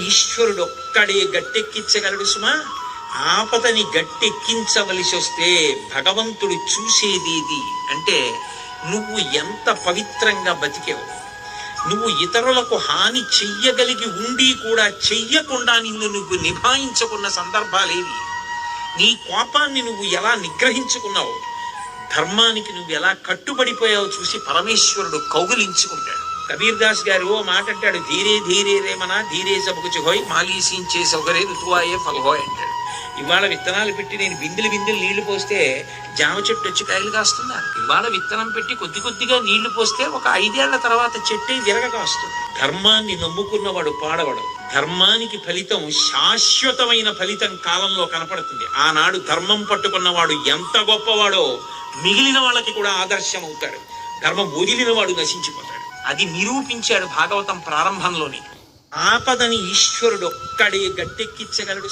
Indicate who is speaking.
Speaker 1: ఈశ్వరుడు ఒక్కడే గట్టెక్కించగలడు సుమా. ఆపదని గట్టెక్కించవలసి వస్తే భగవంతుడు చూసేది అంటే నువ్వు ఎంత పవిత్రంగా బతికావు. నువ్వు ఇతరులకు హాని చెయ్యగలిగి ఉండి కూడా చెయ్యకుండా నిన్ను నువ్వు నిభాయించుకున్న సందర్భాలేవి. నీ కోపాన్ని నువ్వు ఎలా నిగ్రహించుకున్నావు, ధర్మానికి నువ్వు ఎలా కట్టుబడిపోయావు చూసి పరమేశ్వరుడు కౌగిలించుకుంటాడు. కబీర్ దాస్ గారు ఓ మాట అంటాడు, ధీరే ధీరే రేమనా ధీరే సబకుచి హోయ్ మాలీసించే సౌకర్య ఋతువాయే ఫలహోయ్ అంటాడు. ఇవాళ విత్తనాలు పెట్టి నేను బిందులు నీళ్లు పోస్తే జామ చెట్టు వచ్చి కాయలు కాస్తుందా? ఇవాళ విత్తనం పెట్టి కొద్ది కొద్దిగా నీళ్లు పోస్తే ఒక 5 ఏళ్ల తర్వాత చెట్టే విరగ కాస్తుంది. ధర్మాన్ని నమ్ముకున్నవాడు పాడవడు. ధర్మానికి ఫలితం శాశ్వతమైన ఫలితం కాలంలో కనపడుతుంది. ఆనాడు ధర్మం పట్టుకున్నవాడు ఎంత గొప్పవాడో మిగిలిన వాళ్ళకి కూడా ఆదర్శం అవుతాడు. ధర్మం వదిలిన వాడు నశించిపోతాడు. అది నిరూపించాడు భాగవతం ప్రారంభంలోనే. ఆపదని ఈశ్వరుడు ఒక్కడే గట్టెక్కించగలడు.